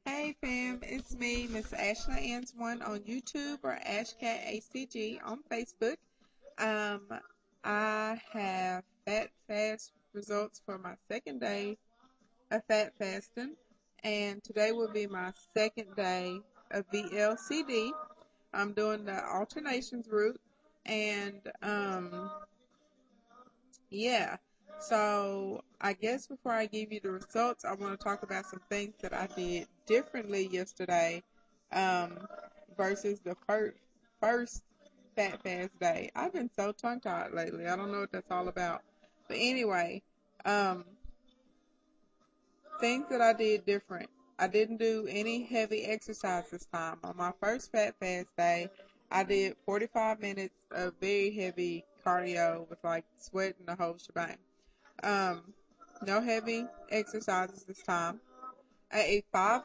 Hey fam, it's me, Miss Ashley Answan on YouTube or AshCatACG on Facebook. Um, I have fat fast results for my second day of fat fasting, and today will be my second day of VLCD. I'm doing the alternations route, and yeah. So I guess before I give you the results, I want to talk about some things that I did differently yesterday um, versus the first Fat Fast day. I've been so tongue tied lately. I don't know what that's all about. But anyway, um, things that I did different. I didn't do any heavy exercise this time. On my first Fat Fast day, I did 45 minutes of very heavy cardio with like sweating the whole shebang. Um, no heavy exercises this time. I ate five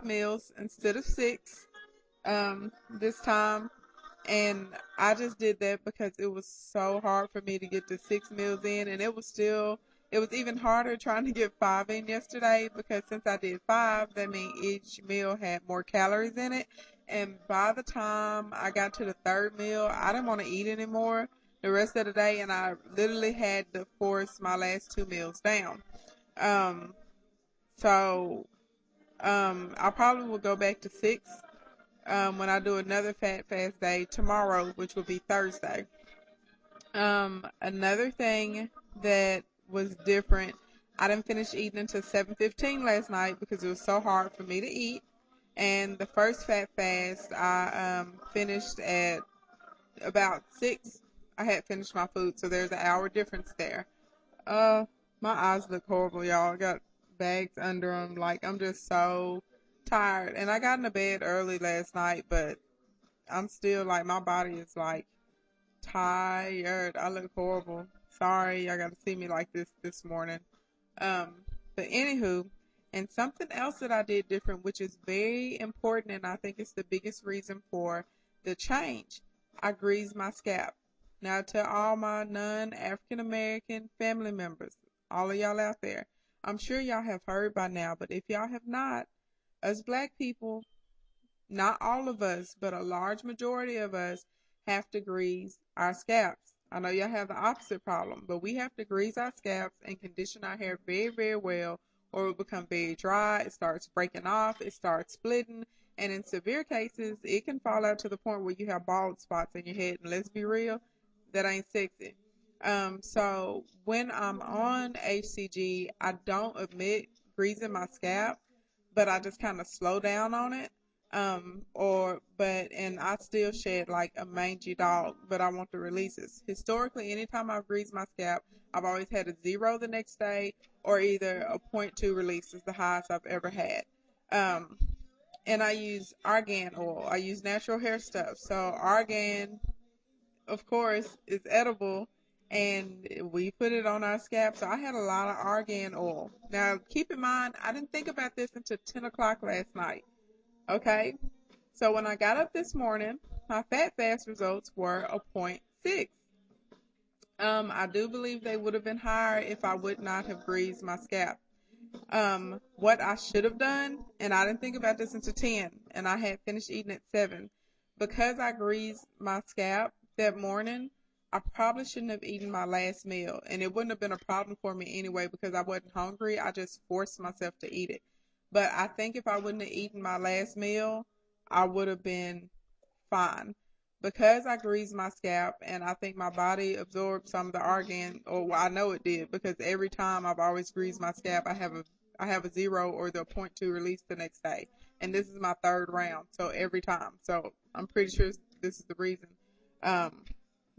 meals instead of six this time, and I just did that because it was so hard for me to get the 6 meals in, and it was even harder trying to get five in yesterday because since I did five, that means each meal had more calories in it. And by the time I got to the third meal, I didn't want to eat anymore the rest of the day, and I literally had to force my last 2 meals down. Um, so I probably will go back to six when I do another Fat Fast day tomorrow, which will be Thursday. Another thing that was different, I didn't finish eating until 7:15 last night because it was so hard for me to eat. And the first Fat Fast, I finished at about 6. I had finished my food, so there's an hour difference there. Uh, my eyes look horrible, y'all. I got bags under them. Like, I'm just so tired. And I got into bed early last night, but I'm still, like, my body is, like, tired. I look horrible. Sorry, y'all got to see me like this morning. Um, but anywho, and something else that I did different, which is very important, and I think it's the biggest reason for the change. I greased my scalp. Now, to all my non-African American family members, all of y'all out there, I'm sure y'all have heard by now, but if y'all have not, us black people, not all of us, but a large majority of us have to grease our scalps. I know y'all have the opposite problem, but we have to grease our scalps and condition our hair very, very well, or it will become very dry. It starts breaking off. It starts splitting. And in severe cases, it can fall out to the point where you have bald spots in your head. And let's be real, that ain't sexy. So when I'm on HCG, I don't omit greasing my scalp, but I just kind of slow down on it. And I still shed like a mangy dog, but I want the releases. Historically, anytime I've greased my scalp, I've always had a 0 the next day, or either a point 0.2 release is the highest I've ever had. Um, and I use argan oil. I use natural hair stuff. So argan, of course, is edible, and we put it on our scalp. So I had a lot of argan oil. Now, keep in mind, I didn't think about this until 10 o'clock last night. Okay, so when I got up this morning, my fat fast results were a point 0.6. I do believe they would have been higher if I would not have greased my scalp. What I should have done, and I didn't think about this until 10, and I had finished eating at 7. Because I greased my scalp that morning, I probably shouldn't have eaten my last meal, and it wouldn't have been a problem for me anyway because I wasn't hungry. I just forced myself to eat it. But I think if I wouldn't have eaten my last meal, I would have been fine. Because I greased my scalp and I think my body absorbed some of the argan, or well, I know it did because every time I've always greased my scalp, I have a 0 or the point 0.2 release the next day. And this is my third round, so every time. So I'm pretty sure this is the reason. Um,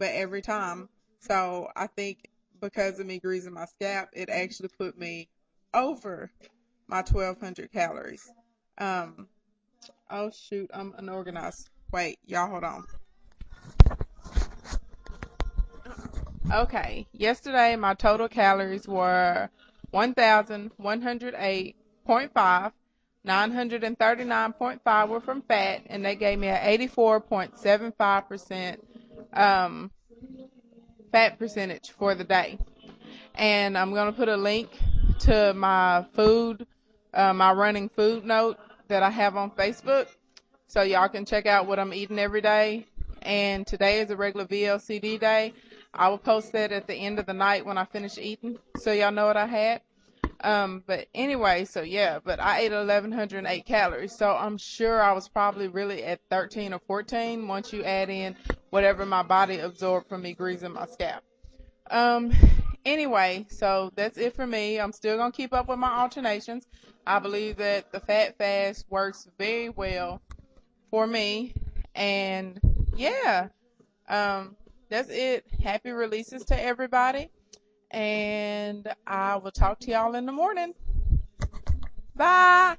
but every time. So I think because of me greasing my scalp, it actually put me over my 1,200 calories. Um, oh shoot, I'm unorganized. Wait, y'all hold on. Okay, yesterday my total calories were 1,108.5. 939.5 were from fat, and they gave me an 84.75% um, fat percentage for the day. And I'm going to put a link to my food my running food note that I have on Facebook. So y'all can check out what I'm eating every day. And today is a regular VLCD day. I will post that at the end of the night when I finish eating, so y'all know what I had. But anyway, so yeah, but I ate 1,108 calories, so I'm sure I was probably really at 13 or 14 once you add in whatever my body absorbed from me greasing my scalp. Um, anyway, so that's it for me. I'm still gonna keep up with my alternations. I believe that the fat fast works very well for me, and yeah, um, that's it. Happy releases to everybody, and I will talk to y'all in the morning. Bye.